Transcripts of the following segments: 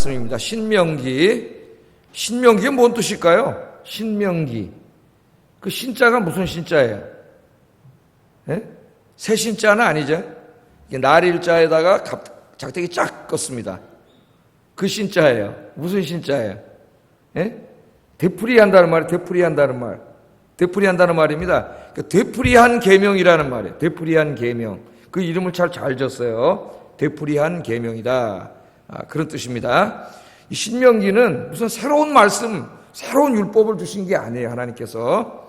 말씀입니다. 신명기. 신명기가 뭔 뜻일까요? 신명기. 그 신자가 무슨 신자예요? 예? 새 신자는 아니죠. 날일자에다가 작대기 쫙 껐습니다. 그 신자예요. 무슨 신자예요? 예? 되풀이한다는 말이에요. 되풀이한다는 말. 되풀이한다는 말입니다. 되풀이한 계명이라는 말이에요. 되풀이한 계명. 그 이름을 잘 줬어요. 되풀이한 계명이다. 그런 뜻입니다. 이 신명기는 무슨 새로운 말씀, 새로운 율법을 주신 게 아니에요. 하나님께서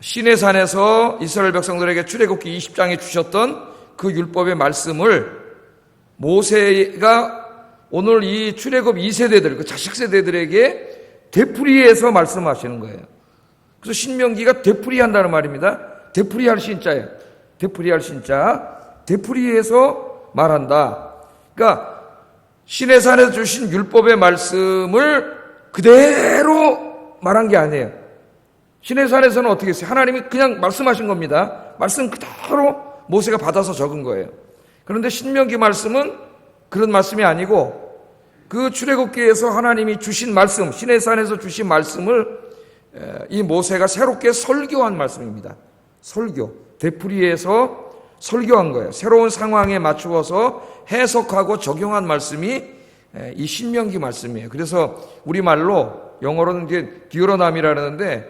시내산에서 이스라엘 백성들에게 출애굽기 20장에 주셨던 그 율법의 말씀을 모세가 오늘 이 출애굽 2세대들, 그 자식 세대들에게 되풀이해서 말씀하시는 거예요. 그래서 신명기가 되풀이한다는 말입니다. 되풀이할 신자예요. 되풀이할 신자. 되풀이해서 말한다. 그러니까 시내산에서 주신 율법의 말씀을 그대로 말한 게 아니에요. 시내산에서는 어떻게 했어요? 하나님이 그냥 말씀하신 겁니다. 말씀 그대로 모세가 받아서 적은 거예요. 그런데 신명기 말씀은 그런 말씀이 아니고 그 출애굽기에서 하나님이 주신 말씀, 시내산에서 주신 말씀을 이 모세가 새롭게 설교한 말씀입니다. 설교, 되풀이해서 설교한 거예요. 새로운 상황에 맞추어서 해석하고 적용한 말씀이 이 신명기 말씀이에요. 그래서 우리말로, 영어로는 이제 디우로나미라 그러는데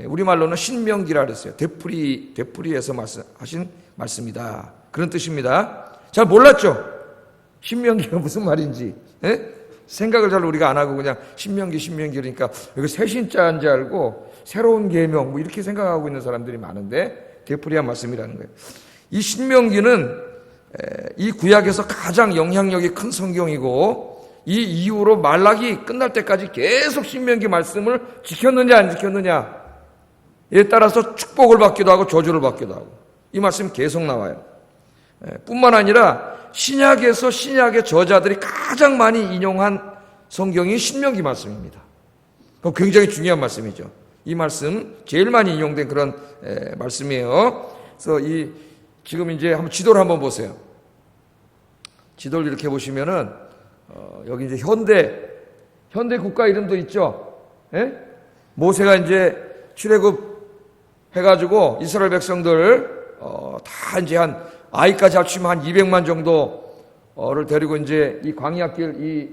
우리말로는 신명기라 그랬어요. 되풀이해서 하신 말씀이다. 그런 뜻입니다. 잘 몰랐죠? 신명기가 무슨 말인지. 예? 생각을 잘 우리가 안 하고 그냥 신명기 그러니까 여기 새 신자인 줄 알고 새로운 계명 뭐 이렇게 생각하고 있는 사람들이 많은데 되풀이한 말씀이라는 거예요. 이 신명기는 이 구약에서 가장 영향력이 큰 성경이고 이 이후로 말라기 끝날 때까지 계속 신명기 말씀을 지켰느냐 안 지켰느냐에 따라서 축복을 받기도 하고 저주를 받기도 하고 이 말씀이 계속 나와요. 뿐만 아니라 신약에서 신약의 저자들이 가장 많이 인용한 성경이 신명기 말씀입니다. 굉장히 중요한 말씀이죠. 이 말씀 제일 많이 인용된 그런 말씀이에요. 그래서 지금 이제 한번 지도를 한번 보세요. 지도를 이렇게 보시면은 여기 이제 현대 국가 이름도 있죠. 예? 모세가 이제 출애굽 해가지고 이스라엘 백성들 다 이제 한 아이까지 합치면 한 200만 정도를 데리고 이제 이 광야길, 이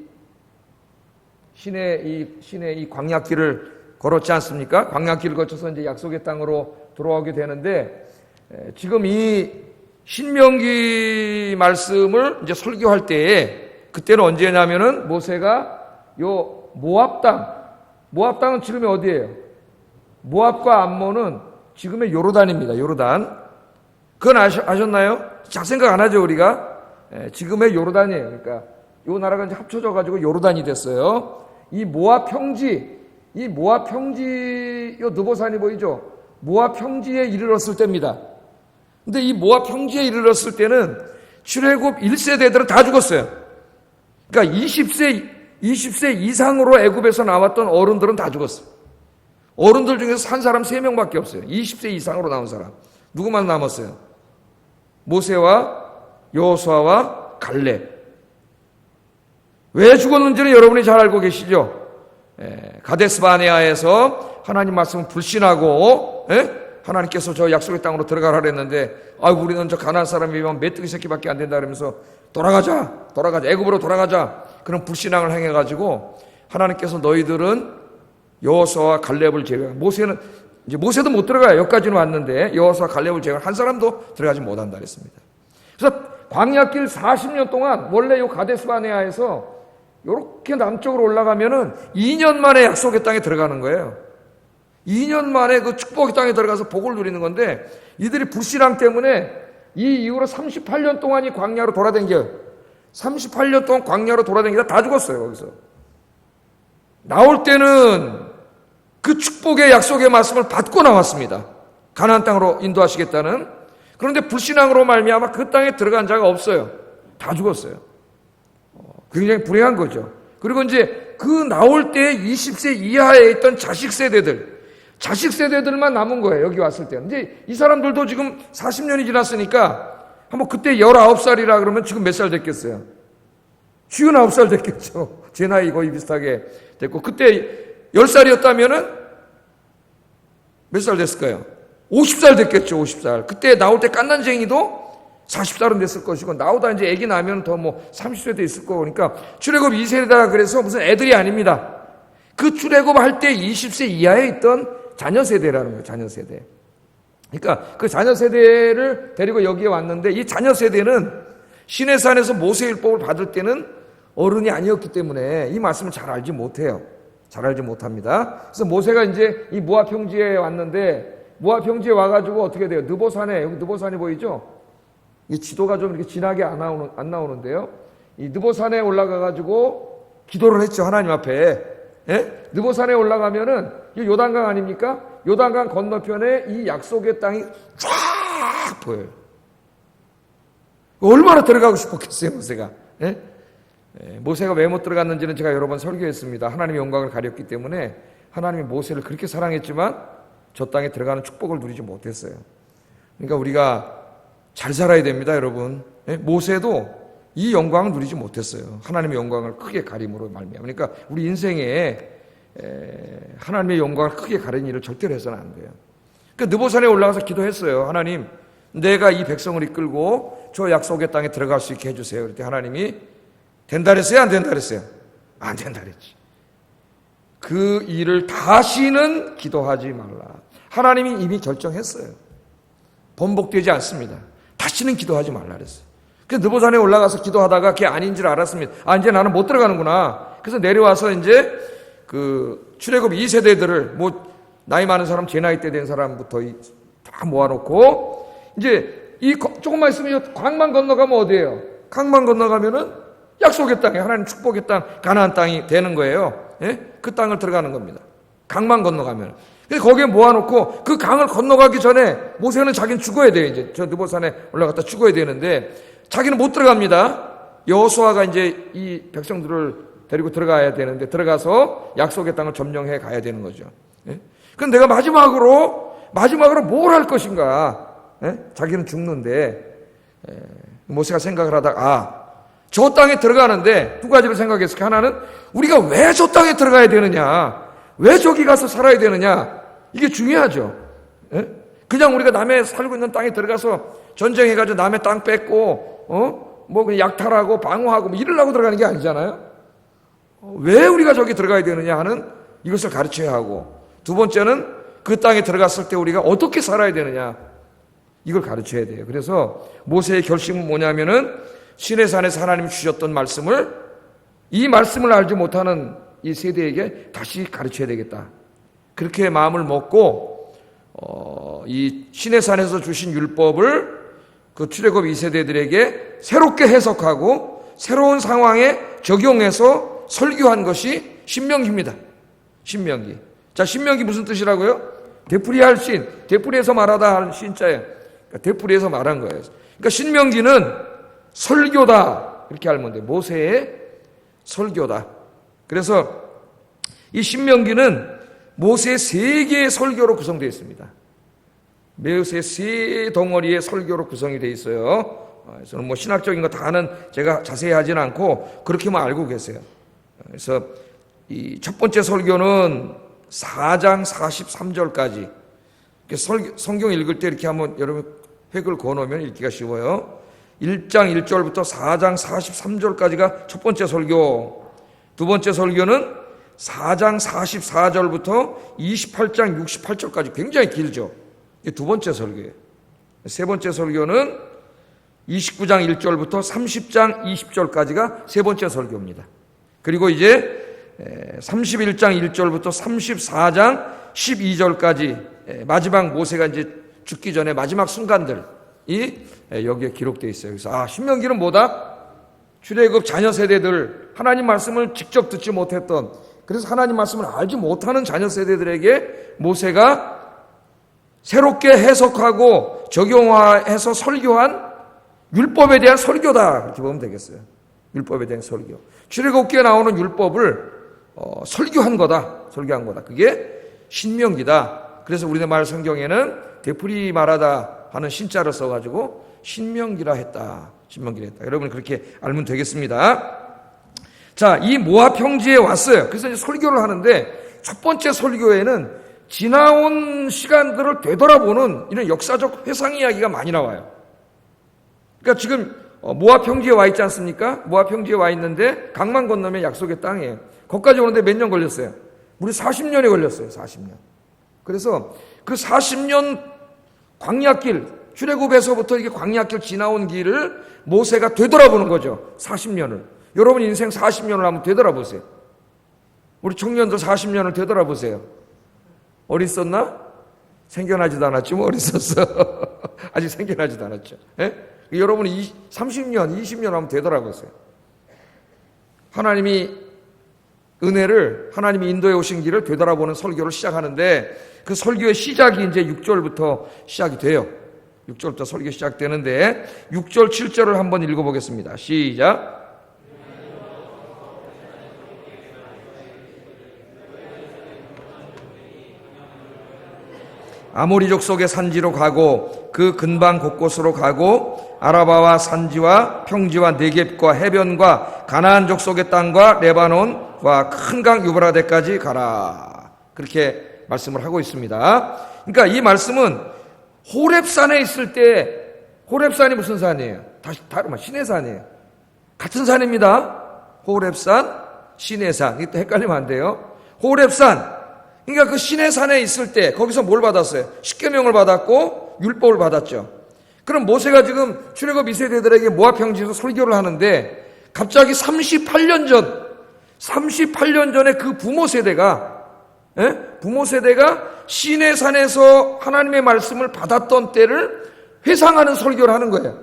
시내 이 광야길을 걸었지 않습니까? 광야길을 거쳐서 이제 약속의 땅으로 들어오게 되는데 지금 이 신명기 말씀을 이제 설교할 때에 그때는 언제냐면은 모세가 요 모압 땅은 지금의 어디예요? 모압과 암몬은 지금의 요르단입니다. 요르단. 그건 아셨나요? 잘 생각 안 하죠, 우리가? 지금의 요르단이에요. 그러니까 요 나라가 이제 합쳐져가지고 요르단이 됐어요. 이 모압 평지, 요 느보산이 보이죠? 모압 평지에 이르렀을 때입니다. 근데 이 모압 평지에 이르렀을 때는 출애굽 1세대들은 다 죽었어요. 그러니까 20세 이상으로 애굽에서 나왔던 어른들은 다 죽었어요. 어른들 중에서 산 사람 3명밖에 없어요. 20세 이상으로 나온 사람. 누구만 남았어요? 모세와 여호수아와 갈렙. 왜 죽었는지는 여러분이 잘 알고 계시죠? 가데스 바네아에서 하나님 말씀을 불신하고 하나님께서 저 약속의 땅으로 들어가라 그랬는데 우리는 저 가나안 사람이면 메뚜기 새끼밖에 안 된다 그러면서 돌아가자 애굽으로 돌아가자 그런 불신앙을 행해가지고 하나님께서 너희들은 여호수아와 갈렙을 제외하고 모세도 못 들어가요. 여기까지는 왔는데 여호수아와 갈렙을 제외하고 한 사람도 들어가지 못한다 그랬습니다. 그래서 광야길 40년 동안 원래 요 가데스 바네아에서 이렇게 남쪽으로 올라가면은 2년 만에 약속의 땅에 들어가는 거예요. 2년 만에 그 축복의 땅에 들어가서 복을 누리는 건데 이들이 불신앙 때문에 이 이후로 38년 동안 이 광야로 돌아다녀요. 38년 동안 광야로 돌아다니다 다 죽었어요. 거기서 나올 때는 그 축복의 약속의 말씀을 받고 나왔습니다. 가나안 땅으로 인도하시겠다는. 그런데 불신앙으로 말미암아 그 땅에 들어간 자가 없어요. 다 죽었어요. 굉장히 불행한 거죠. 그리고 이제 그 나올 때 20세 이하에 있던 자식 세대들만 남은 거예요. 여기 왔을 때. 이제 이 사람들도 지금 40년이 지났으니까 한번 그때 19살이라 그러면 지금 몇 살 됐겠어요? 59살 됐겠죠. 제 나이 거의 비슷하게 됐고, 그때 10살이었다면은 몇 살 됐을까요? 50살 됐겠죠. 50살. 그때 나올 때 깐난쟁이도 40살은 됐을 것이고, 나오다 이제 애기 나면 더 뭐 30세도 있을 거고, 그러니까 출애굽 2세대다 그래서 무슨 애들이 아닙니다. 그 출애굽할 때 20세 이하에 있던 자녀 세대라는 거예요. 자녀 세대. 그러니까 그 자녀 세대를 데리고 여기에 왔는데, 이 자녀 세대는 시내산에서 모세율법을 받을 때는 어른이 아니었기 때문에 이 말씀을 잘 알지 못해요. 잘 알지 못합니다. 그래서 모세가 이제 이 모압 평지에 왔는데, 모압 평지에 와가지고 어떻게 돼요? 느보산에, 여기 느보산이 보이죠? 이 지도가 좀 이렇게 진하게 안 나오는데요. 이 느보산에 올라가가지고 기도를 했죠. 하나님 앞에. 예? 느보산에 올라가면은 이 요단강 아닙니까? 요단강 건너편에 이 약속의 땅이 쫙 보여요. 얼마나 들어가고 싶었겠어요, 모세가. 예? 모세가 왜 못 들어갔는지는 제가 여러 번 설교했습니다. 하나님의 영광을 가렸기 때문에 하나님이 모세를 그렇게 사랑했지만 저 땅에 들어가는 축복을 누리지 못했어요. 그러니까 우리가 잘 살아야 됩니다, 여러분. 모세도 이 영광을 누리지 못했어요. 하나님의 영광을 크게 가림으로 말미암아. 그러니까 우리 인생에 하나님의 영광을 크게 가리는 일을 절대로 해서는 안 돼요. 그러니까 느보산에 올라가서 기도했어요. 하나님, 내가 이 백성을 이끌고 저 약속의 땅에 들어갈 수 있게 해주세요. 그랬더니 하나님이 된다 그랬어요? 안 된다 그랬어요? 안 된다 그랬지. 그 일을 다시는 기도하지 말라. 하나님이 이미 결정했어요. 번복되지 않습니다. 다시는 기도하지 말라 그랬어요. 그래서 느보산에 올라가서 기도하다가 그게 아닌 줄 알았습니다. 아, 이제 나는 못 들어가는구나. 그래서 내려와서 이제 그 출애굽 2세대들을 뭐 나이 많은 사람, 제 나이 때 된 사람부터 다 모아놓고 이제 이 조금만 있으면 강만 건너가면 어디예요? 강만 건너가면은 약속의 땅에 하나님 축복의 땅, 가나안 땅이 되는 거예요. 예? 그 땅을 들어가는 겁니다. 강만 건너가면. 그래서 거기에 모아놓고 그 강을 건너가기 전에 모세는 자기는 죽어야 돼요. 이제 저 느보산에 올라갔다 죽어야 되는데 자기는 못 들어갑니다. 여호수아가 이제 이 백성들을 데리고 들어가야 되는데 들어가서 약속의 땅을 점령해 가야 되는 거죠. 예? 그럼 내가 마지막으로 뭘 할 것인가? 예? 자기는 죽는데 모세가 생각을 하다가 저 땅에 들어가는데 두 가지를 생각했어요. 하나는 우리가 왜 저 땅에 들어가야 되느냐? 왜 저기 가서 살아야 되느냐? 이게 중요하죠. 예? 그냥 우리가 남의 살고 있는 땅에 들어가서 전쟁해가지고 남의 땅 뺏고 뭐 그냥 약탈하고 방어하고 뭐 이러려고 들어가는 게 아니잖아요. 왜 우리가 저기 들어가야 되느냐 하는 이것을 가르쳐야 하고, 두 번째는 그 땅에 들어갔을 때 우리가 어떻게 살아야 되느냐 이걸 가르쳐야 돼요. 그래서 모세의 결심은 뭐냐면은 시내산에서 하나님이 주셨던 말씀을, 이 말씀을 알지 못하는 이 세대에게 다시 가르쳐야 되겠다. 그렇게 마음을 먹고 이 시내산에서 주신 율법을 그 출애굽 2세대들에게 새롭게 해석하고 새로운 상황에 적용해서 설교한 것이 신명기입니다. 신명기. 자, 신명기 무슨 뜻이라고요? 되풀이할 신, 되풀이해서 말하다 하는 신자예요. 그러니까 되풀이해서 말한 거예요. 그러니까 신명기는 설교다 이렇게 알면 돼요. 모세의 설교다. 그래서 이 신명기는 모세의 세 개의 설교로 구성되어 있습니다. 모세의 세 덩어리의 설교로 구성이 되어 있어요. 저는 뭐 신학적인 거 다는 제가 자세히 하지는 않고 그렇게만 알고 계세요. 그래서 이 첫 번째 설교는 4장 43절까지. 성경 읽을 때 이렇게 한번 여러분 획을 그어놓으면 읽기가 쉬워요. 1장 1절부터 4장 43절까지가 첫 번째 설교. 두 번째 설교는 4장 44절부터 28장 68절까지 굉장히 길죠. 이게 두 번째 설교예요. 세 번째 설교는 29장 1절부터 30장 20절까지가 세 번째 설교입니다. 그리고 이제 31장 1절부터 34장 12절까지 마지막 모세가 이제 죽기 전에 마지막 순간들이 여기에 기록되어 있어요. 그래서 신명기는 뭐다? 출애굽 자녀 세대들, 하나님 말씀을 직접 듣지 못했던, 그래서 하나님 말씀을 알지 못하는 자녀 세대들에게 모세가 새롭게 해석하고 적용화해서 설교한 율법에 대한 설교다 이렇게 보면 되겠어요. 율법에 대한 설교. 출애굽기에 나오는 율법을 설교한 거다. 그게 신명기다. 그래서 우리나라 성경에는 되풀이 말하다 하는 신자를 써가지고 신명기라 했다. 여러분 그렇게 알면 되겠습니다. 자, 이 모압 평지에 왔어요. 그래서 이제 설교를 하는데 첫 번째 설교에는 지나온 시간들을 되돌아보는 이런 역사적 회상 이야기가 많이 나와요. 그러니까 지금 모압 평지에 와 있지 않습니까? 모압 평지에 와 있는데 강만 건너면 약속의 땅이에요. 거기까지 오는데 몇 년 걸렸어요? 무려 40년이 걸렸어요. 40년. 그래서 그 40년 광야길, 출애굽에서부터 이게 광야길 지나온 길을 모세가 되돌아보는 거죠. 40년을. 여러분 인생 40년을 한번 되돌아보세요. 우리 청년들 40년을 되돌아보세요. 어딨었나? 생겨나지도 않았지 뭐 어딨었어. 아직 생겨나지도 않았죠. 예? 여러분 30년, 20년 한번 되돌아보세요. 하나님이 은혜를, 하나님이 인도해 오신 길을 되돌아보는 설교를 시작하는데 그 설교의 시작이 이제 6절부터 시작이 돼요. 6절부터 설교 시작되는데 6절, 7절을 한번 읽어보겠습니다. 시작. 아모리 족속의 산지로 가고 그 근방 곳곳으로 가고 아라바와 산지와 평지와 네겝과 해변과 가나안 족속의 땅과 레바논과 큰 강 유브라데까지 가라. 그렇게 말씀을 하고 있습니다. 그러니까 이 말씀은 호렙산에 있을 때, 호렙산이 무슨 산이에요? 다른 시내산이에요. 같은 산입니다. 호렙산, 시내산. 이것도 헷갈리면 안 돼요. 호렙산. 그러니까 그 시내산에 있을 때 거기서 뭘 받았어요? 십계명을 받았고 율법을 받았죠. 그럼 모세가 지금 출애굽 2세대들에게 모압 평지에서 설교를 하는데 갑자기 38년 전에 그 부모 세대가 시내산에서 하나님의 말씀을 받았던 때를 회상하는 설교를 하는 거예요.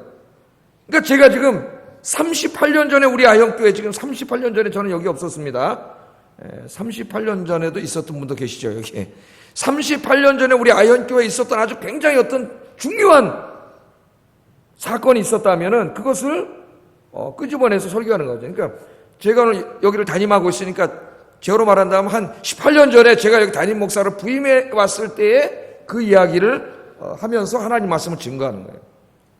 그러니까 제가 지금 38년 전에 우리 아현교회, 지금 38년 전에 저는 여기 없었습니다. 38년 전에도 있었던 분도 계시죠, 여기. 38년 전에 우리 아현교회에 있었던 아주 굉장히 어떤 중요한 사건이 있었다면은 그것을 끄집어내서 설교하는 거죠. 그러니까 제가 오늘 여기를 담임하고 있으니까 제로 말한다면 한 18년 전에 제가 여기 담임 목사를 부임해 왔을 때에 그 이야기를 하면서 하나님 말씀을 증거하는 거예요.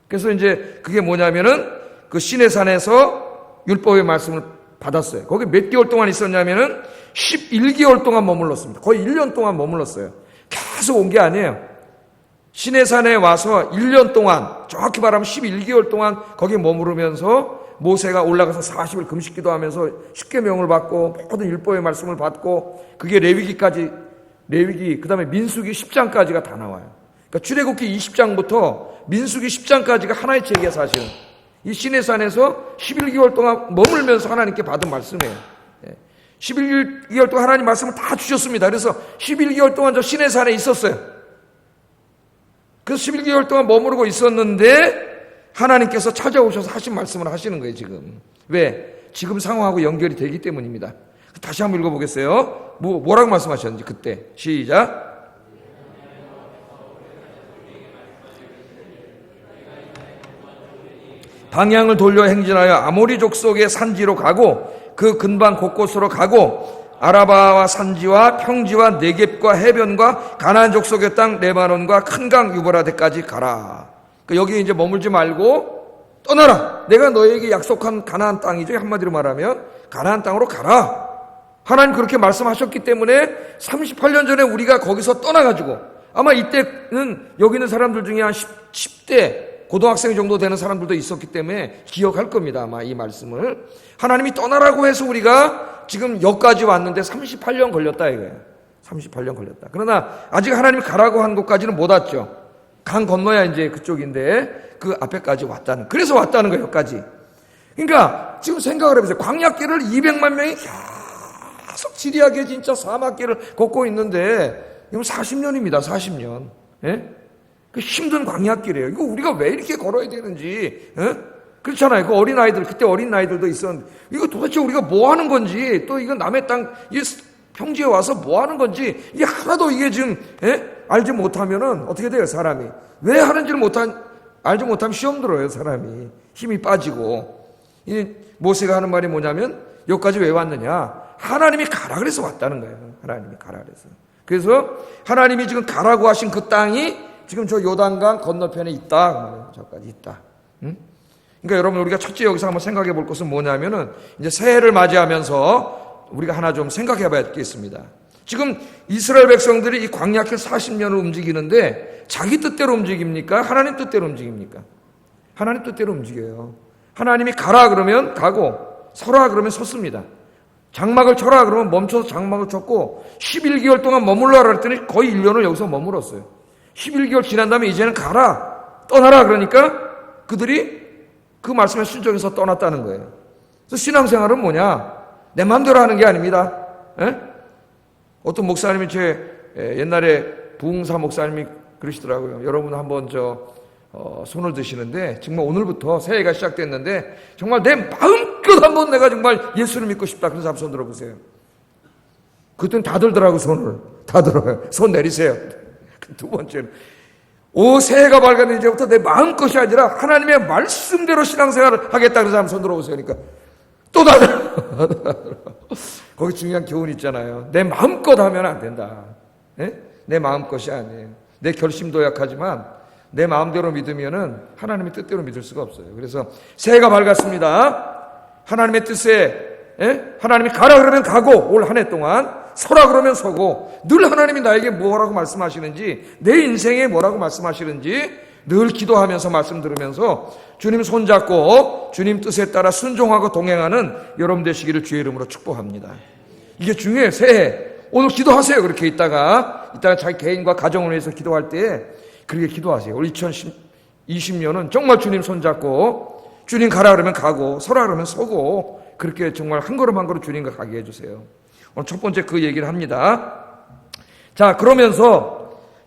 그래서 이제 그게 뭐냐면은 그 시내산에서 율법의 말씀을 받았어요. 거기 몇 개월 동안 있었냐면은 11개월 동안 머물렀습니다. 거의 1년 동안 머물렀어요. 계속 온 게 아니에요. 시내산에 와서 1년 동안, 정확히 말하면 11개월 동안 거기 머무르면서 모세가 올라가서 40일 금식 기도하면서 십계명을 받고 모든 율법의 말씀을 받고 그게 레위기까지, 그 다음에 민수기 10장까지가 다 나와요. 그러니까 출애굽기 20장부터 민수기 10장까지가 하나의 책이야 사실은. 이 시내산에서 11개월 동안 머물면서 하나님께 받은 말씀이에요. 11개월 동안 하나님 말씀을 다 주셨습니다. 그래서 11개월 동안 저 시내산에 있었어요. 그래서 11개월 동안 머무르고 있었는데 하나님께서 찾아오셔서 하신 말씀을 하시는 거예요, 지금. 왜? 지금 상황하고 연결이 되기 때문입니다. 다시 한번 읽어보겠어요. 뭐라고 말씀하셨는지 그때. 시작. 방향을 돌려 행진하여 아모리 족속의 산지로 가고 그 근방 곳곳으로 가고 아라바와 산지와 평지와 네겝과 해변과 가나안 족속의 땅 레바논과 큰 강 유브라데까지 가라. 그러니까 여기 이제 머물지 말고 떠나라. 내가 너에게 약속한 가나안 땅이죠. 한마디로 말하면 가나안 땅으로 가라. 하나님 그렇게 말씀하셨기 때문에 38년 전에 우리가 거기서 떠나가지고 아마 이때는 여기 있는 사람들 중에 한 10대 고등학생 정도 되는 사람들도 있었기 때문에 기억할 겁니다. 아마 이 말씀을. 하나님이 떠나라고 해서 우리가 지금 여기까지 왔는데 38년 걸렸다 이거예요. 38년 걸렸다. 그러나 아직 하나님이 가라고 한 곳까지는 못 왔죠. 강 건너야 이제 그쪽인데 그 앞에까지 왔다는. 그래서 왔다는 거예요. 여기까지. 그러니까 지금 생각을 해보세요. 광야길을 200만 명이 계속 지리하게 진짜 사막길을 걷고 있는데 이건 40년입니다. 40년. 예? 그 힘든 광야길이에요. 이거 우리가 왜 이렇게 걸어야 되는지, 그렇잖아요. 그 어린아이들, 그때 어린아이들도 있었는데, 이거 도대체 우리가 뭐 하는 건지, 또 이거 남의 땅, 이 평지에 와서 뭐 하는 건지, 이게 하나도 이게 지금, 알지 못하면은 어떻게 돼요, 사람이? 왜 하는지를 알지 못하면 시험 들어요, 사람이. 힘이 빠지고. 이 모세가 하는 말이 뭐냐면, 여기까지 왜 왔느냐? 하나님이 가라 그래서 왔다는 거예요. 하나님이 가라 그래서. 그래서 하나님이 지금 가라고 하신 그 땅이 지금 저 요단강 건너편에 있다. 저까지 있다. 응? 그러니까 여러분, 우리가 첫째 여기서 한번 생각해 볼 것은 뭐냐면은 이제 새해를 맞이하면서 우리가 하나 좀 생각해 봐야 겠습니다. 지금 이스라엘 백성들이 이 광야길 40년을 움직이는데 자기 뜻대로 움직입니까? 하나님 뜻대로 움직입니까? 하나님 뜻대로 움직여요. 하나님이 가라 그러면 가고 서라 그러면 섰습니다. 장막을 쳐라 그러면 멈춰서 장막을 쳤고 11개월 동안 머물러라 그랬더니 거의 1년을 여기서 머물었어요. 11개월 지난 다음에 이제는 가라, 떠나라 그러니까 그들이 그 말씀에 순종해서 떠났다는 거예요. 그래서 신앙생활은 뭐냐? 내 마음대로 하는 게 아닙니다. 에? 어떤 목사님이 옛날에 부흥사 목사님이 그러시더라고요. 여러분 한번 손을 드시는데 정말 오늘부터 새해가 시작됐는데 정말 내 마음껏 한번 내가 정말 예수를 믿고 싶다. 그래서 한번 손 들어보세요. 그땐 다 들더라고. 손을 다 들어요. 손 내리세요. 두 번째는 새해가 밝았는데 이제부터 내 마음것이 아니라 하나님의 말씀대로 신앙생활을 하겠다. 그래서 한번 손 들어보세요. 그러니까 또 다 들어. 거기 중요한 교훈이 있잖아요. 내 마음껏 하면 안 된다. 네? 내 마음것이 아니에요. 내 결심도 약하지만 내 마음대로 믿으면은 하나님의 뜻대로 믿을 수가 없어요. 그래서 새해가 밝았습니다. 하나님의 뜻에 하나님이 가라 그러면 가고 올 한 해 동안 서라 그러면 서고 늘 하나님이 나에게 뭐라고 말씀하시는지 내 인생에 뭐라고 말씀하시는지 늘 기도하면서 말씀 들으면서 주님 손잡고 주님 뜻에 따라 순종하고 동행하는 여러분 되시기를 주의 이름으로 축복합니다. 이게 중요해요. 새해 오늘 기도하세요. 그렇게 이따가 자기 개인과 가정을 위해서 기도할 때 그렇게 기도하세요. 우리 2020년은 정말 주님 손잡고 주님 가라 그러면 가고 서라 그러면 서고 그렇게 정말 한 걸음 한 걸음 주님과 가게 해주세요. 오늘 첫 번째 그 얘기를 합니다. 자, 그러면서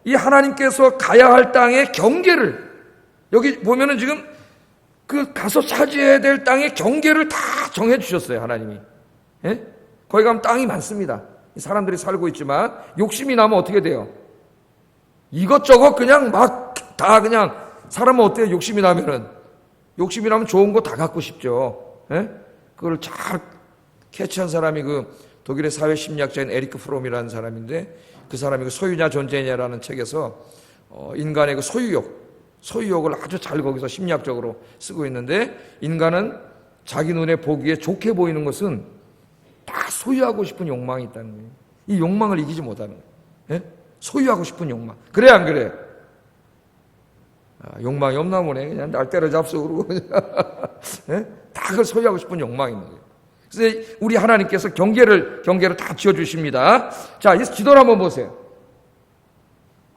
이 하나님께서 가야 할 땅의 경계를 여기 보면은 지금 그 가서 차지해야 될 땅의 경계를 다 정해 주셨어요. 하나님이. 예? 거기 가면 땅이 많습니다. 사람들이 살고 있지만 욕심이 나면 어떻게 돼요? 이것저것 그냥 막 다 그냥 사람은 어때요? 욕심이 나면 좋은 거 다 갖고 싶죠. 예? 그걸 잘 캐치한 사람이 그 독일의 사회 심리학자인 에리크 프롬이라는 사람인데 그 사람이 그 소유냐 존재냐라는 책에서 인간의 그 소유욕을 아주 잘 거기서 심리학적으로 쓰고 있는데 인간은 자기 눈에 보기에 좋게 보이는 것은 다 소유하고 싶은 욕망이 있다는 거예요. 이 욕망을 이기지 못하는 거예요. 예? 소유하고 싶은 욕망. 그래 안 그래? 욕망이 없나 보네. 그냥 날 때려잡수 그러고 예? 다 그걸 소유하고 싶은 욕망이 있는 거예요. 그래서 우리 하나님께서 경계를 다 지어주십니다. 자, 이 지도를 한번 보세요.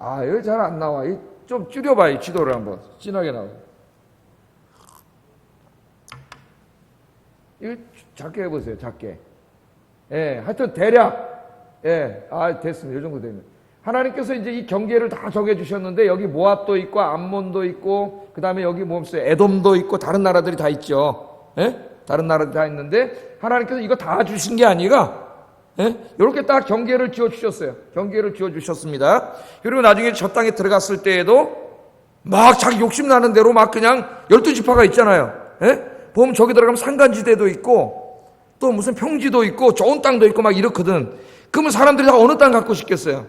여기 잘 안 나와. 좀 줄여봐, 이 지도를 한번. 진하게 나와. 이거 작게 해보세요, 작게. 예, 하여튼 대략. 예, 됐습니다. 이 정도 되면. 하나님께서 이제 이 경계를 다 정해주셨는데, 여기 모압도 있고, 암몬도 있고, 그 다음에 여기 에돔도 있고, 다른 나라들이 다 있죠. 예? 다른 나라들이 다 있는데, 하나님께서 이거 다 주신 게 아니라, 예? 이렇게 딱 경계를 지어주셨어요. 경계를 지어주셨습니다. 그리고 나중에 저 땅에 들어갔을 때에도 막 자기 욕심 나는 대로 막 그냥 12지파가 있잖아요. 예? 보면 저기 들어가면 산간지대도 있고 또 무슨 평지도 있고 좋은 땅도 있고 막 이렇거든. 그러면 사람들이 다 어느 땅 갖고 싶겠어요?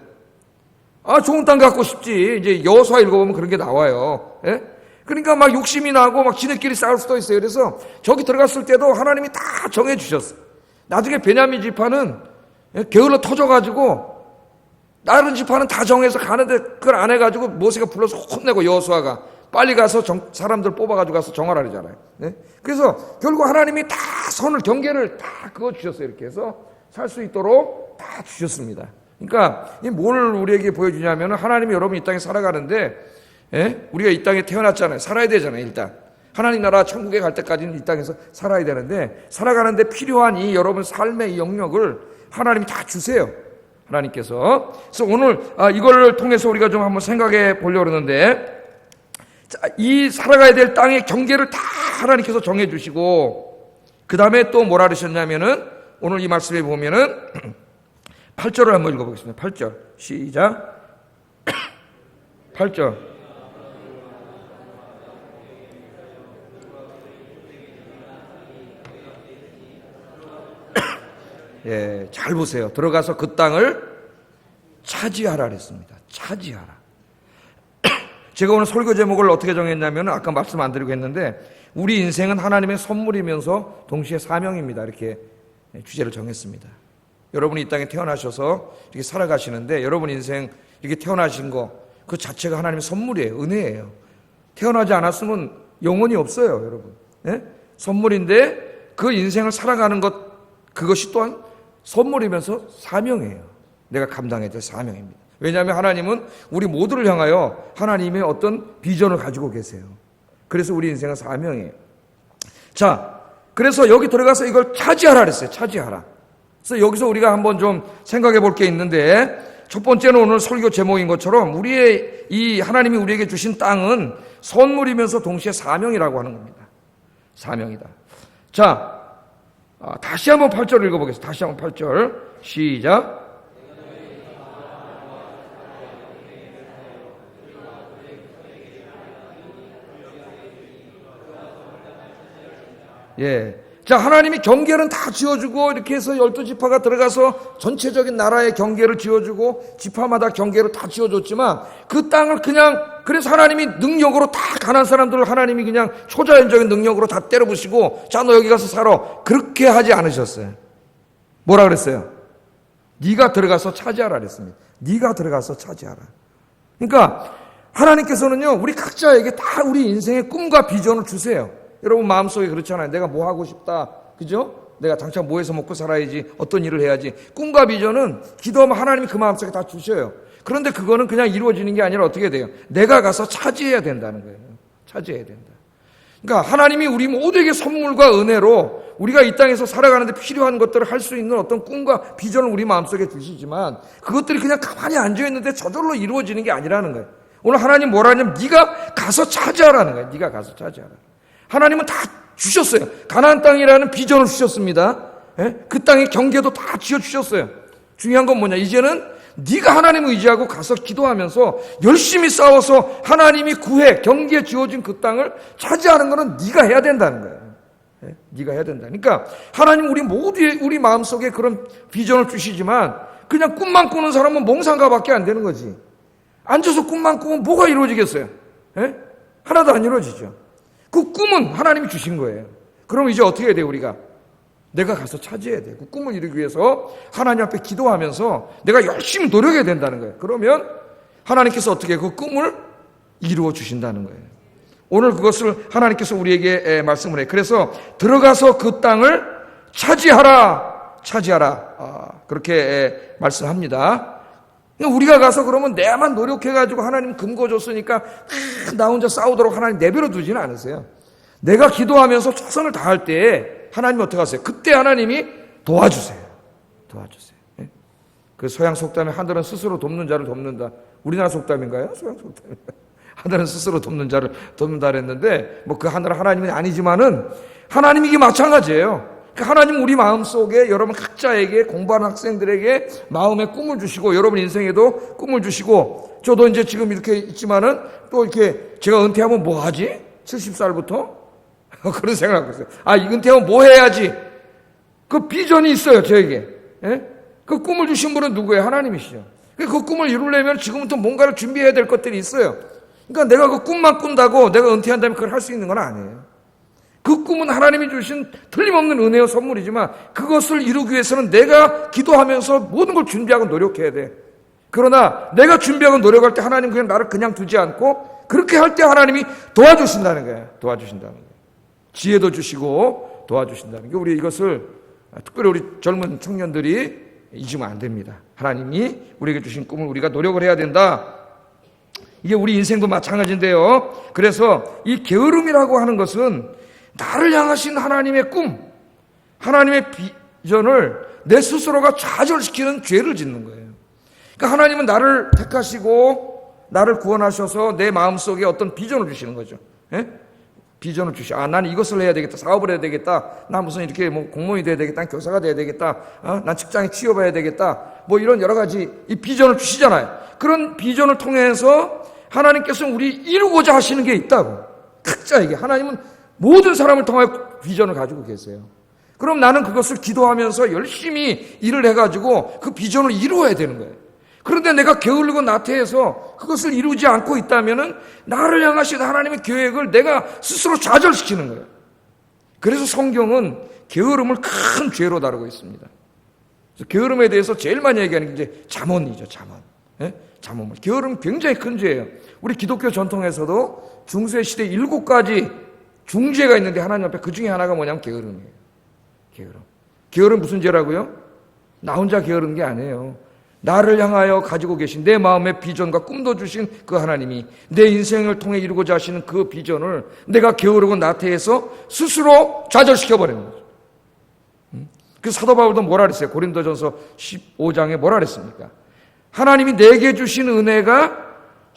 좋은 땅 갖고 싶지. 이제 여호수아 읽어보면 그런 게 나와요. 예? 그러니까 막 욕심이 나고 막 지네끼리 싸울 수도 있어요. 그래서 저기 들어갔을 때도 하나님이 다 정해주셨어요. 나중에 베냐민 지파는 게을러 터져가지고 다른 지파는 다 정해서 가는데 그걸 안 해가지고 모세가 불러서 혼내고 여호수아가 빨리 가서 사람들 뽑아가지고 가서 정하라잖아요. 네? 그래서 결국 하나님이 다 경계를 다 그어주셨어요. 이렇게 해서 살 수 있도록 다 주셨습니다. 그러니까 뭘 우리에게 보여주냐면 하나님이 여러분 이 땅에 살아가는데 우리가 이 땅에 태어났잖아요. 살아야 되잖아요. 일단 하나님 나라 천국에 갈 때까지는 이 땅에서 살아야 되는데 살아가는데 필요한 이 여러분 삶의 이 영역을 하나님이 다 주세요. 하나님께서. 그래서 오늘 이걸 통해서 우리가 좀 한번 생각해 보려고 그러는데 이 살아가야 될 땅의 경계를 다 하나님께서 정해 주시고 그 다음에 또 뭐라 그러셨냐면은 오늘 이 말씀에 보면은 8절을 한번 읽어보겠습니다. 8절 시작. 8절 예, 잘 보세요. 들어가서 그 땅을 차지하라 그랬습니다. 차지하라. 제가 오늘 설교 제목을 어떻게 정했냐면 아까 말씀 안 드리고 했는데 우리 인생은 하나님의 선물이면서 동시에 사명입니다. 이렇게 주제를 정했습니다. 여러분이 이 땅에 태어나셔서 이렇게 살아가시는데 여러분 인생 이렇게 태어나신 거 그 자체가 하나님의 선물이에요. 은혜예요. 태어나지 않았으면 영혼이 없어요, 여러분. 예? 선물인데 그 인생을 살아가는 것 그것이 또한 선물이면서 사명이에요. 내가 감당해야 될 사명입니다. 왜냐하면 하나님은 우리 모두를 향하여 하나님의 어떤 비전을 가지고 계세요. 그래서 우리 인생은 사명이에요. 자, 그래서 여기 들어가서 이걸 차지하라 그랬어요. 차지하라. 그래서 여기서 우리가 한번 좀 생각해 볼 게 있는데 첫 번째는 오늘 설교 제목인 것처럼 우리의 이 하나님이 우리에게 주신 땅은 선물이면서 동시에 사명이라고 하는 겁니다. 사명이다. 자, 다시 한번 8절 읽어보겠습니다. 다시 한번 8절 시작. 예. 자, 하나님이 경계는 다 지어주고 이렇게 해서 12지파가 들어가서 전체적인 나라의 경계를 지어주고 지파마다 경계를 다 지어줬지만 그 땅을 그냥 그래서 하나님이 능력으로 다 가난한 사람들을 하나님이 그냥 초자연적인 능력으로 다 때려부시고 자, 너 여기 가서 살아. 그렇게 하지 않으셨어요. 뭐라 그랬어요? 네가 들어가서 차지하라 그랬습니다. 네가 들어가서 차지하라. 그러니까 하나님께서는요, 우리 각자에게 다 우리 인생의 꿈과 비전을 주세요. 여러분 마음속에 그렇잖아요. 내가 뭐 하고 싶다. 그죠? 내가 당장 뭐 해서 먹고 살아야지. 어떤 일을 해야지. 꿈과 비전은 기도하면 하나님이 그 마음속에 다 주셔요. 그런데 그거는 그냥 이루어지는 게 아니라 어떻게 돼요? 내가 가서 차지해야 된다는 거예요. 차지해야 된다. 그러니까 하나님이 우리 모두에게 선물과 은혜로 우리가 이 땅에서 살아가는데 필요한 것들을 할 수 있는 어떤 꿈과 비전을 우리 마음속에 주시지만 그것들이 그냥 가만히 앉아있는데 저절로 이루어지는 게 아니라는 거예요. 오늘 하나님 뭐라 하냐면 네가 가서 차지하라는 거예요. 네가 가서 차지하라. 하나님은 다 주셨어요. 가나안 땅이라는 비전을 주셨습니다. 예? 그 땅의 경계도 다 지어주셨어요. 중요한 건 뭐냐? 이제는 네가 하나님을 의지하고 가서 기도하면서 열심히 싸워서 하나님이 구해 경계에 지어진 그 땅을 차지하는 것은 네가 해야 된다는 거예요. 예? 네가 해야 된다. 그러니까 하나님 우리 모두의 우리 마음속에 그런 비전을 주시지만 그냥 꿈만 꾸는 사람은 몽상가밖에 안 되는 거지. 앉아서 꿈만 꾸면 뭐가 이루어지겠어요? 예? 하나도 안 이루어지죠. 그 꿈은 하나님이 주신 거예요. 그럼 이제 어떻게 해야 돼요, 우리가? 내가 가서 차지해야 돼요. 그 꿈을 이루기 위해서 하나님 앞에 기도하면서 내가 열심히 노력해야 된다는 거예요. 그러면 하나님께서 어떻게 그 꿈을 이루어 주신다는 거예요. 오늘 그것을 하나님께서 우리에게 말씀을 해요. 그래서 들어가서 그 땅을 차지하라. 그렇게 말씀합니다. 우리가 가서 그러면 내만 노력해가지고 하나님 금고 줬으니까 나 혼자 싸우도록 하나님 내버려 두지는 않으세요. 내가 기도하면서 최선을 다할 때 하나님이 어떻게 하세요? 그때 하나님이 도와주세요. 예? 그 서양 속담에 하늘은 스스로 돕는 자를 돕는다. 우리나라 속담인가요? 서양 속담. 하늘은 스스로 돕는 자를 돕는다 그랬는데 뭐 그 하늘은 하나님이 아니지만은 하나님이 이게 마찬가지예요. 하나님 우리 마음속에 여러분 각자에게 공부하는 학생들에게 마음의 꿈을 주시고 여러분 인생에도 꿈을 주시고 저도 이제 지금 이렇게 있지만은 또 이렇게 제가 은퇴하면 뭐 하지? 70살부터? 그런 생각을 했어요. 은퇴하면 뭐 해야지? 그 비전이 있어요, 저에게. 예? 그 꿈을 주신 분은 누구예요? 하나님이시죠. 그 꿈을 이루려면 지금부터 뭔가를 준비해야 될 것들이 있어요. 그러니까 내가 그 꿈만 꾼다고 내가 은퇴한다면 그걸 할 수 있는 건 아니에요. 그 꿈은 하나님이 주신 틀림없는 은혜와 선물이지만 그것을 이루기 위해서는 내가 기도하면서 모든 걸 준비하고 노력해야 돼. 그러나 내가 준비하고 노력할 때 하나님 그냥 나를 그냥 두지 않고 그렇게 할 때 하나님이 도와주신다는 거예요. 도와주신다는 거예요. 지혜도 주시고 도와주신다는 게 우리 이것을 특별히 우리 젊은 청년들이 잊으면 안 됩니다. 하나님이 우리에게 주신 꿈을 우리가 노력을 해야 된다. 이게 우리 인생도 마찬가지인데요. 그래서 이 게으름이라고 하는 것은 나를 향하신 하나님의 꿈, 하나님의 비전을 내 스스로가 좌절시키는 죄를 짓는 거예요. 그러니까 하나님은 나를 택하시고 나를 구원하셔서 내 마음속에 어떤 비전을 주시는 거죠. 예? 비전을 주시고 나는 이것을 해야 되겠다. 사업을 해야 되겠다. 난 무슨 이렇게 뭐 공무원이 돼야 되겠다. 난 교사가 돼야 되겠다. 난 직장에 취업해야 되겠다. 뭐 이런 여러 가지 이 비전을 주시잖아요. 그런 비전을 통해서 하나님께서 우리 이루고자 하시는 게 있다고. 각자에게 하나님은 모든 사람을 통하여 비전을 가지고 계세요. 그럼 나는 그것을 기도하면서 열심히 일을 해가지고 그 비전을 이루어야 되는 거예요. 그런데 내가 게을르고 나태해서 그것을 이루지 않고 있다면은 나를 향하신 하나님의 계획을 내가 스스로 좌절시키는 거예요. 그래서 성경은 게으름을 큰 죄로 다루고 있습니다. 그래서 게으름에 대해서 제일 많이 얘기하는 게 이제 잠언이죠, 잠언. 예? 잠언. 게으름 굉장히 큰 죄예요. 우리 기독교 전통에서도 중세 시대 7가지 중죄가 있는데 하나님 앞에 그 중에 하나가 뭐냐면 게으름이에요. 게으름. 게으름 무슨 죄라고요? 나 혼자 게으른 게 아니에요. 나를 향하여 가지고 계신 내 마음의 비전과 꿈도 주신 그 하나님이 내 인생을 통해 이루고자 하시는 그 비전을 내가 게으르고 나태해서 스스로 좌절시켜버리는 거죠. 그 사도 바울도 뭐라 그랬어요? 고린도전서 15장에 뭐라 그랬습니까? 하나님이 내게 주신 은혜가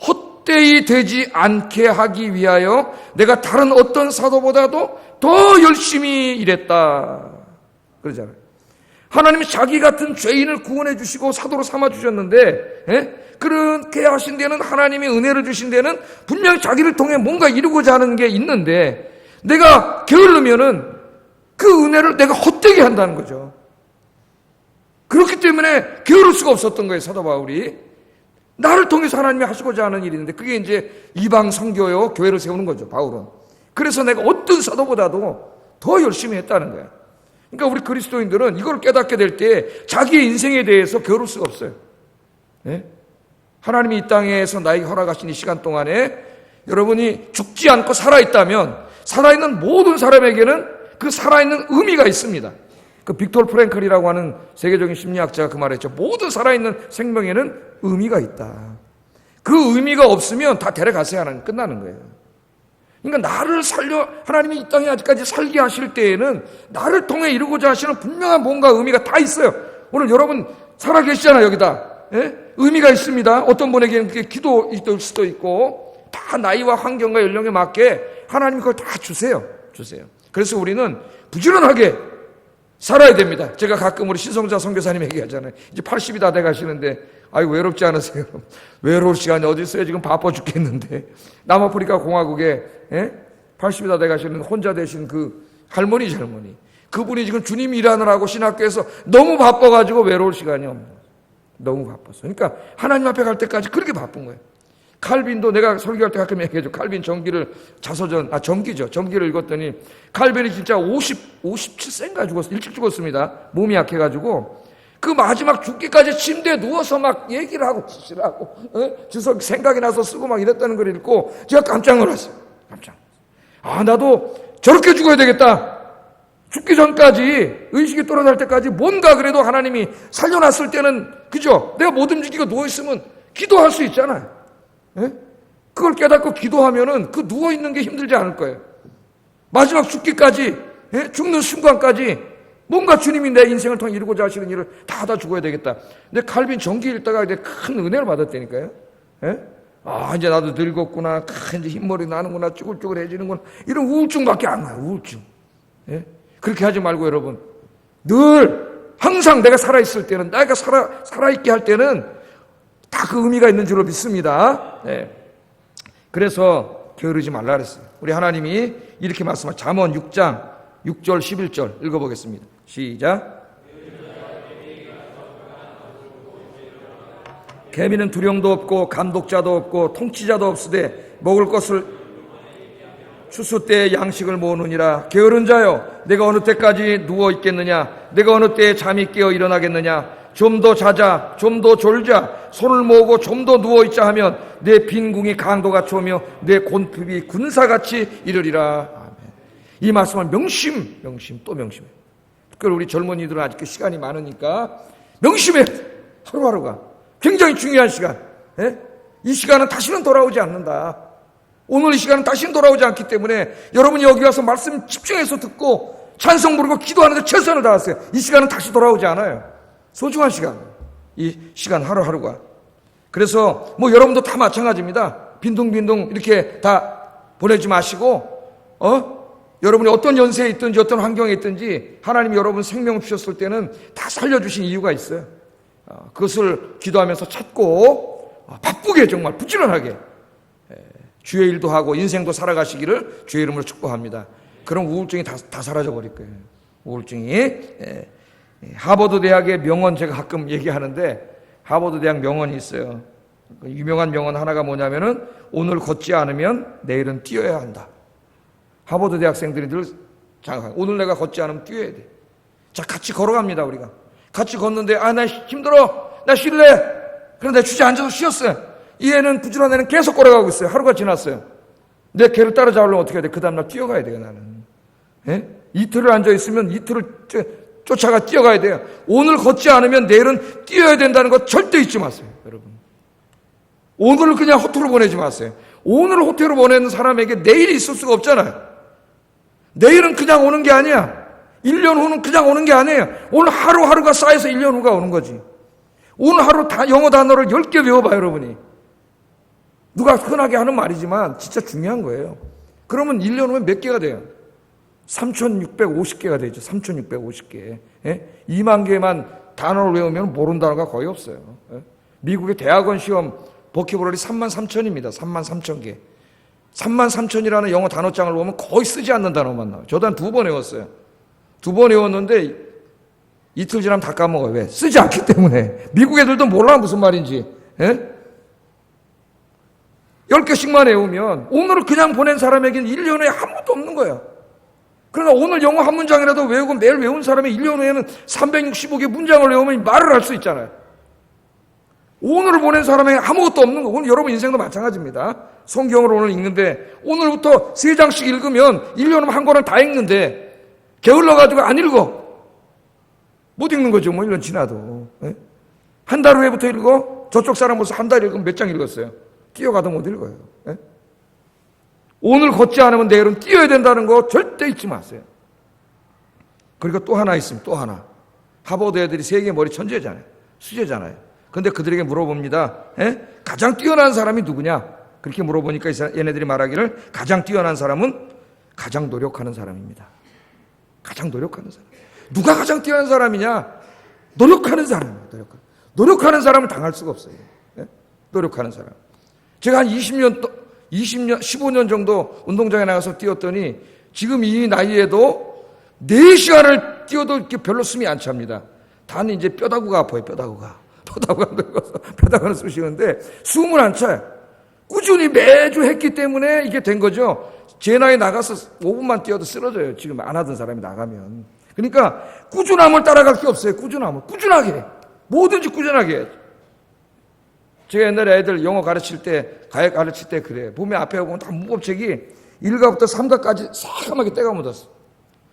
헛되이 되지 않게 하기 위하여 내가 다른 어떤 사도보다도 더 열심히 일했다 그러잖아요. 하나님이 자기 같은 죄인을 구원해 주시고 사도로 삼아 주셨는데, 그렇게 하신 데는 하나님이 은혜를 주신 데는 분명히 자기를 통해 뭔가 이루고자 하는 게 있는데, 내가 게으르면은 그 은혜를 내가 헛되게 한다는 거죠. 그렇기 때문에 게으를 수가 없었던 거예요, 사도 바울이. 나를 통해서 하나님이 하시고자 하는 일인데, 그게 이제 이방 선교요, 교회를 세우는 거죠, 바울은. 그래서 내가 어떤 사도보다도 더 열심히 했다는 거예요. 그러니까 우리 그리스도인들은 이걸 깨닫게 될 때 자기의 인생에 대해서 게으를 수가 없어요. 네? 하나님이 이 땅에서 나에게 허락하신 이 시간 동안에 여러분이 죽지 않고 살아있다면 살아있는 모든 사람에게는 그 살아있는 의미가 있습니다. 그 빅토르 프랭클이라고 하는 세계적인 심리학자가 그 말했죠. 모든 살아있는 생명에는 의미가 있다. 그 의미가 없으면 다 데려가세요 하나님 끝나는 거예요. 그러니까 나를 하나님이 이 땅에 아직까지 살게 하실 때에는 나를 통해 이루고자 하시는 분명한 뭔가 의미가 다 있어요. 오늘 여러분 살아 계시잖아요, 여기다. 예? 의미가 있습니다. 어떤 분에게는 그게 기도일 수도 있고, 다 나이와 환경과 연령에 맞게 하나님이 그걸 다 주세요. 그래서 우리는 부지런하게 살아야 됩니다. 제가 가끔 우리 신성자 선교사님 얘기하잖아요. 이제 80이 다 돼 가시는데, 아유, 외롭지 않으세요? 외로울 시간이 어디 있어요? 지금 바빠 죽겠는데. 남아프리카 공화국에 80이 다 돼 가시는 혼자 되신 그 할머니. 그분이 지금 주님 일하느라고 신학교에서 너무 바빠가지고 외로울 시간이 없는 거예요. 너무 바빠서. 그러니까 하나님 앞에 갈 때까지 그렇게 바쁜 거예요. 칼빈도 내가 설교할 때 가끔 얘기해줘. 칼빈 전기를 전기를 읽었더니 칼빈이 진짜 57세인가 죽었어. 일찍 죽었습니다. 몸이 약해가지고. 그 마지막 죽기까지 침대에 누워서 막 얘기를 하고 지시라고 주석 생각이 나서 쓰고 막 이랬다는 걸 읽고 제가 깜짝 놀랐어요. 나도 저렇게 죽어야 되겠다. 죽기 전까지 의식이 돌아갈 때까지 뭔가 그래도 하나님이 살려놨을 때는 그죠? 내가 못 움직이고 누워있으면 기도할 수 있잖아요. 그걸 깨닫고 기도하면은 그 누워있는 게 힘들지 않을 거예요. 마지막 죽기까지 죽는 순간까지 뭔가 주님이 내 인생을 통해 이루고자 하시는 일을 다 하다 죽어야 되겠다. 근데 칼빈 전기 읽다가 이제 큰 은혜를 받았다니까요. 이제 나도 늙었구나. 이제 흰머리 나는구나. 쭈글쭈글해지는구나. 이런 우울증밖에 안 나요. 우울증. 그렇게 하지 말고 여러분. 늘 항상 내가 살아있을 때는, 내가 살아있게 할 때는 다 그 의미가 있는 줄로 믿습니다. 그래서 게으르지 말라 그랬어요. 우리 하나님이 이렇게 말씀하신 잠언 6장 6절 11절 읽어보겠습니다. 시작. 개미는 두령도 없고 감독자도 없고 통치자도 없으되 먹을 것을 추수 때에 양식을 모으느니라. 게으른 자여, 내가 어느 때까지 누워 있겠느냐? 내가 어느 때에 잠이 깨어 일어나겠느냐? 좀 더 자자, 좀 더 졸자, 손을 모으고 좀 더 누워 있자 하면 내 빈궁이 강도같이 오며 내 곤핍이 군사같이 이르리라. 아멘. 이 말씀은 명심 또 명심해. 특별히 우리 젊은이들은 아직 시간이 많으니까 명심해. 하루하루가 굉장히 중요한 시간. 이 시간은 다시는 돌아오지 않는다. 오늘 이 시간은 다시는 돌아오지 않기 때문에 여러분이 여기 와서 말씀 집중해서 듣고 찬송 부르고 기도하는데 최선을 다하세요. 이 시간은 다시 돌아오지 않아요. 소중한 시간. 이 시간 하루하루가. 그래서 여러분도 다 마찬가지입니다. 빈둥빈둥 이렇게 다 보내지 마시고 여러분이 어떤 연세에 있든지 어떤 환경에 있든지 하나님이 여러분 생명을 주셨을 때는 다 살려주신 이유가 있어요. 그것을 기도하면서 찾고 바쁘게 정말 부지런하게 주의 일도 하고 인생도 살아가시기를 주의 이름으로 축복합니다. 그럼 우울증이 다 사라져버릴 거예요. 우울증이. 하버드 대학의 명언 제가 가끔 얘기하는데 하버드 대학 명언이 있어요. 유명한 명언 하나가 뭐냐면은 오늘 걷지 않으면 내일은 뛰어야 한다. 하버드 대학생들이 늘 장악하고 오늘 내가 걷지 않으면 뛰어야 돼. 자, 같이 걸어갑니다. 우리가 같이 걷는데 나 힘들어, 나 쉴래. 그런데 주저앉아서 쉬었어요. 이 애는 부지런한 애는 계속 걸어가고 있어요. 하루가 지났어요. 내 걔를 따라잡으려면 어떻게 해야 돼? 그 다음날 뛰어가야 돼요. 나는 이틀을 앉아있으면 이틀을 쫓아가 뛰어가야 돼요. 오늘 걷지 않으면 내일은 뛰어야 된다는 거 절대 잊지 마세요. 여러분, 오늘을 그냥 호텔로 보내지 마세요. 오늘을 호텔로 보내는 사람에게 내일이 있을 수가 없잖아요. 내일은 그냥 오는 게 아니야. 1년 후는 그냥 오는 게 아니에요. 오늘 하루하루가 쌓여서 1년 후가 오는 거지. 오늘 하루 영어 단어를 10개 외워봐요. 여러분이 누가 흔하게 하는 말이지만 진짜 중요한 거예요. 그러면 1년 후에 몇 개가 돼요? 3,650개가 되죠. 3,650개. 2만 개만 단어를 외우면 모르는 단어가 거의 없어요. 미국의 대학원 시험 버키브러리 33,000입니다. 33,000개. 33,000이라는 영어 단어장을 보면 거의 쓰지 않는 단어만 나와요. 저도 한 2번 외웠어요. 2번 외웠는데 이틀 지나면 다 까먹어요. 왜? 쓰지 않기 때문에. 미국 애들도 몰라 무슨 말인지. 10개씩만 외우면 오늘을 그냥 보낸 사람에게는 1년 후에 아무것도 없는 거예요. 그러나 오늘 영어 한 문장이라도 외우고 매일 외운 사람이 1년 후에는 365개 문장을 외우면 말을 할 수 있잖아요. 오늘을 보낸 사람에게 아무것도 없는 거. 오늘 여러분 인생도 마찬가지입니다. 성경을 오늘 읽는데 오늘부터 3장씩 읽으면 1년 후면 한 권을 다 읽는데 게을러가지고 안 읽어. 못 읽는 거죠. 뭐 1년 지나도. 한 달 후에부터 읽어. 저쪽 사람 벌써 한 달 읽으면 몇 장 읽었어요. 뛰어가도 못 읽어요. 오늘 걷지 않으면 내일은 뛰어야 된다는 거 절대 잊지 마세요. 그리고 또 하나 있습니다. 또 하나. 하버드 애들이 세계 머리 천재잖아요. 수재잖아요. 근데 그들에게 물어봅니다. 가장 뛰어난 사람이 누구냐? 그렇게 물어보니까 얘네들이 말하기를 가장 뛰어난 사람은 가장 노력하는 사람입니다. 가장 노력하는 사람. 누가 가장 뛰어난 사람이냐? 노력하는 사람입니다. 노력하는 사람을 당할 수가 없어요. 노력하는 사람. 제가 한 15년 정도 운동장에 나가서 뛰었더니 지금 이 나이에도 4시간을 뛰어도 이렇게 별로 숨이 안 찹니다. 단 이제 뼈다구가 아파요. 뼈다구가 늙어서 뼈다구는 쑤시는데 숨은 안 차요. 꾸준히 매주 했기 때문에 이게 된 거죠. 제 나이 나가서 5분만 뛰어도 쓰러져요. 지금 안 하던 사람이 나가면. 그러니까 꾸준함을 따라갈 게 없어요. 꾸준하게 뭐든지 꾸준하게 해야죠. 제가 옛날에 애들 영어 가르칠 때 그래. 보면 앞에 보면 다 문법책이 1가부터 3가까지 새까맣게 때가 묻었어.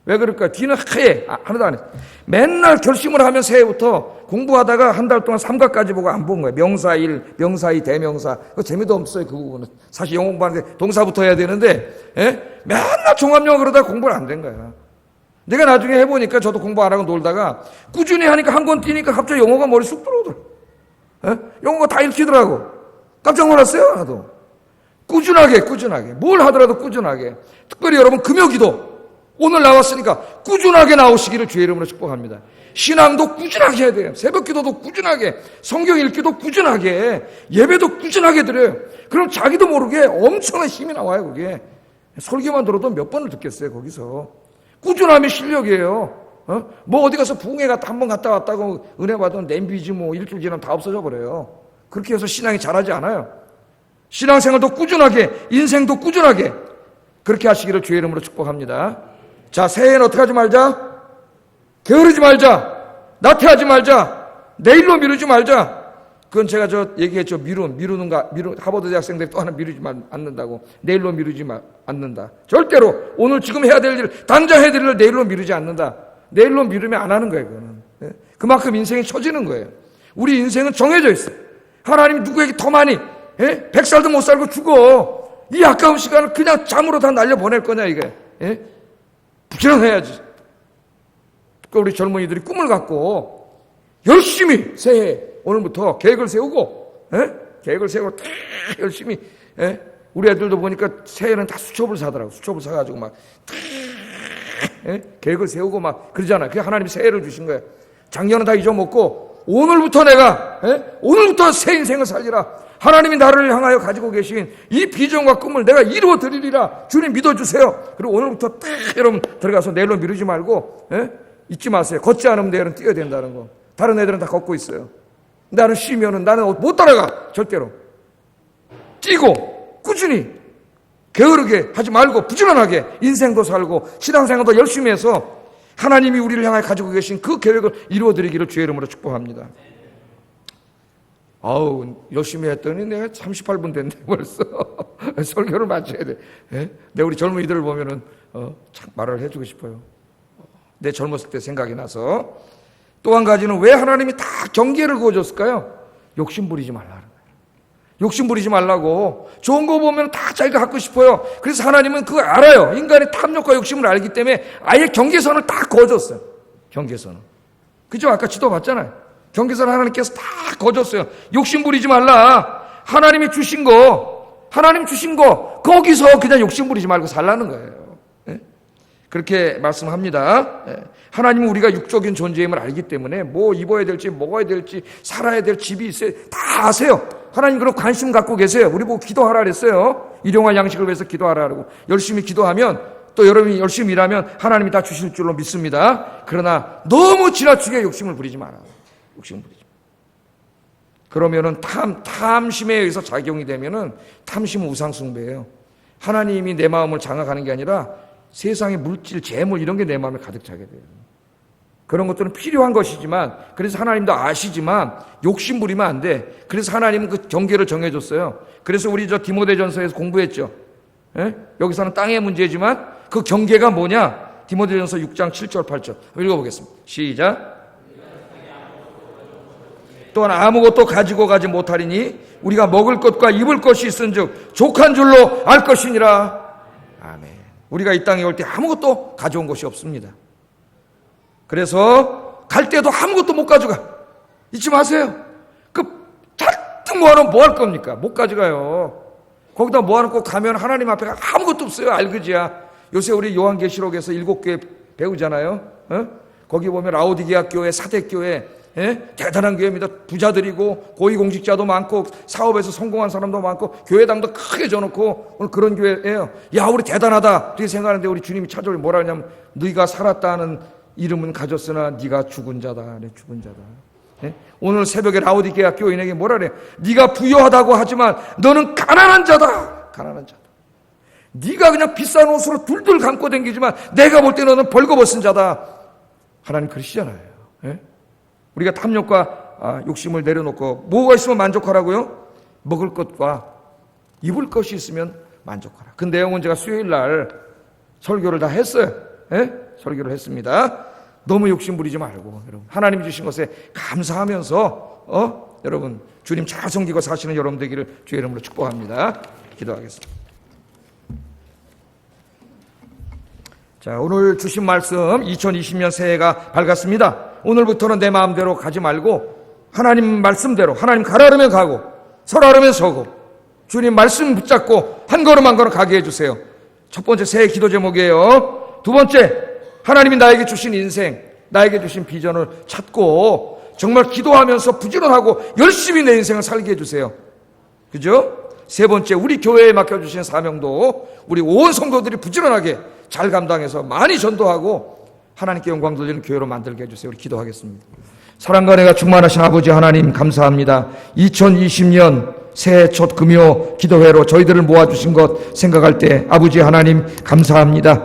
왜 그럴까? 뒤는 하얘. 하나도 안 해. 맨날 결심을 하면 새해부터 공부하다가 한 달 동안 3가까지 보고 안 본 거야. 명사 1, 명사 2, 대명사. 그거 재미도 없어요. 그 부분은. 사실 영어 공부하는데 동사부터 해야 되는데 맨날 종합영어 그러다가 공부를 안 된 거야. 내가 나중에 해보니까 저도 공부 안 하고 놀다가 꾸준히 하니까 한 권 뛰니까 갑자기 영어가 머리 쑥 들어오더라고. 영어가 다 읽히더라고. 깜짝 놀랐어요. 나도. 꾸준하게 뭘 하더라도 꾸준하게. 특별히 여러분 금요기도 오늘 나왔으니까 꾸준하게 나오시기를 주의 이름으로 축복합니다. 신앙도 꾸준하게 해야 돼요. 새벽기도도 꾸준하게, 성경 읽기도 꾸준하게, 예배도 꾸준하게 드려요. 그럼 자기도 모르게 엄청난 힘이 나와요. 그게 설교만 들어도 몇 번을 듣겠어요. 거기서 꾸준함이 실력이에요. 뭐 어디 가서 부흥회 갔다 한 번 갔다 왔다고 은혜 받은 냄비지 뭐 일주일 지나면 다 없어져 버려요. 그렇게 해서 신앙이 자라지 않아요. 신앙생활도 꾸준하게, 인생도 꾸준하게 그렇게 하시기를 주의 이름으로 축복합니다. 자, 새해에는 어떻게 하지 말자? 게으르지 말자. 나태하지 말자. 내일로 미루지 말자. 그건 제가 얘기했죠. 하버드 대학생들이 또 하나 미루지 않는다고. 내일로 미루지 않는다. 절대로 오늘 지금 해야 될 일, 당장 해야 될 일을 내일로 미루지 않는다. 내일로 미루면 안 하는 거예요. 그거는. 그만큼 인생이 처지는 거예요. 우리 인생은 정해져 있어요. 하나님 누구에게 더 많이 100살도 못 살고 죽어. 이 아까운 시간을 그냥 잠으로 다 날려보낼 거냐 이게. 부지런해야지. 그러니까 우리 젊은이들이 꿈을 갖고 열심히 새해 오늘부터 계획을 세우고 다 열심히 우리 애들도 보니까 새해는 다 수첩을 사더라고. 수첩을 사가지고 막 계획을 세우고 막 그러잖아요. 그게 하나님이 새해를 주신 거예요. 작년은 다 잊어먹고 오늘부터 오늘부터 새 인생을 살리라. 하나님이 나를 향하여 가지고 계신 이 비전과 꿈을 내가 이루어 드리리라. 주님 믿어주세요. 그리고 오늘부터 딱 여러분 들어가서 내일로 미루지 말고 잊지 마세요. 걷지 않으면 내일은 뛰어야 된다는 거. 다른 애들은 다 걷고 있어요. 나는 쉬면은 나는 못 따라가. 절대로. 뛰고 꾸준히 게으르게 하지 말고 부지런하게 인생도 살고 신앙생활도 열심히 해서 하나님이 우리를 향해 가지고 계신 그 계획을 이루어드리기를 주의 이름으로 축복합니다. 아우, 열심히 했더니 내가 38분 됐네 벌써. 설교를 마쳐야 돼. 예? 내가 우리 젊은이들을 보면은 참 말을 해주고 싶어요. 내 젊었을 때 생각이 나서. 또 한 가지는 왜 하나님이 다 경계를 그어줬을까요? 욕심 부리지 말라는 거예요. 욕심 부리지 말라고. 좋은 거 보면 다 자기가 갖고 싶어요. 그래서 하나님은 그거 알아요. 인간의 탐욕과 욕심을 알기 때문에 아예 경계선을 다 그어줬어요. 경계선을. 그죠? 아까 지도 봤잖아요. 경계선을 하나님께서 다 그어줬어요. 욕심 부리지 말라. 하나님이 주신 거, 하나님 주신 거 거기서 그냥 욕심 부리지 말고 살라는 거예요. 예? 그렇게 말씀합니다. 예. 하나님은 우리가 육적인 존재임을 알기 때문에 뭐 입어야 될지 먹어야 될지 살아야 될 집이 있어요. 다 아세요. 하나님 그런 관심 갖고 계세요. 우리 보고 기도하라 그랬어요. 일용할 양식을 위해서 기도하라고. 열심히 기도하면 또 여러분이 열심히 일하면 하나님이 다 주실 줄로 믿습니다. 그러나 너무 지나치게 욕심을 부리지 마라. 욕심을 부리지 마. 그러면은 탐심에 의해서 작용이 되면은 탐심은 우상숭배예요. 하나님이 내 마음을 장악하는 게 아니라 세상의 물질, 재물 이런 게 내 마음에 가득 차게 돼요. 그런 것들은 필요한 것이지만, 그래서 하나님도 아시지만 욕심 부리면 안 돼. 그래서 하나님은 그 경계를 정해줬어요. 그래서 우리 저 디모데전서에서 공부했죠. 예? 여기서는 땅의 문제지만 그 경계가 뭐냐? 디모데전서 6장 7절 8절 읽어보겠습니다. 시작. 또한 아무것도 가지고 가지 못하리니 우리가 먹을 것과 입을 것이 있은즉 족한 줄로 알 것이니라. 아멘. 우리가 이 땅에 올 때 아무것도 가져온 것이 없습니다. 그래서 갈 때도 아무것도 못 가져가. 잊지 마세요. 그 잔뜩 모아놓으면 뭐 할 겁니까? 못 가져가요. 거기다 모아놓고 가면 하나님 앞에 아무것도 없어요. 알그지야. 요새 우리 요한계시록에서 7교회 배우잖아요. 거기 보면 라오디게아 교회, 사대교회, 대단한 교회입니다. 부자들이고 고위공직자도 많고 사업에서 성공한 사람도 많고 교회당도 크게 줘놓고 오늘 그런 교회예요. 야, 우리 대단하다 이렇게 생각하는데 우리 주님이 찾아오면 뭐라 하냐면 너희가 살았다는 이름은 가졌으나 네가 죽은 자다. 네, 죽은 자다. 오늘 새벽에 라오디게아 교인에게 뭐라 그래? 네가 부유하다고 하지만 너는 가난한 자다. 가난한 자다. 네가 그냥 비싼 옷으로 둘둘 감고 다니지만 내가 볼 때 너는 벌거벗은 자다. 하나님 그러시잖아요. 우리가 탐욕과 욕심을 내려놓고 뭐가 있으면 만족하라고요? 먹을 것과 입을 것이 있으면 만족하라. 그 내용은 제가 수요일 날 설교를 다 했어요. 설교를 했습니다. 너무 욕심 부리지 말고 여러분 하나님 주신 것에 감사하면서 여러분 주님 잘 섬기고 사시는 여러분 되기를 주의 이름으로 축복합니다. 기도하겠습니다. 자, 오늘 주신 말씀 2020년 새해가 밝았습니다. 오늘부터는 내 마음대로 가지 말고 하나님 말씀대로 하나님 가라르면 가고 서라르면 서고 주님 말씀 붙잡고 한 걸음 한 걸음 가게 해주세요. 첫 번째 새해 기도 제목이에요. 두 번째 하나님이 나에게 주신 인생 나에게 주신 비전을 찾고 정말 기도하면서 부지런하고 열심히 내 인생을 살게 해주세요. 그죠? 세 번째 우리 교회에 맡겨주신 사명도 우리 온 성도들이 부지런하게 잘 감당해서 많이 전도하고 하나님께 영광 돌리는 교회로 만들게 해주세요. 우리 기도하겠습니다. 사랑과 은혜가 충만하신 아버지 하나님 감사합니다. 2020년 새해 첫 금요 기도회로 저희들을 모아주신 것 생각할 때 아버지 하나님 감사합니다.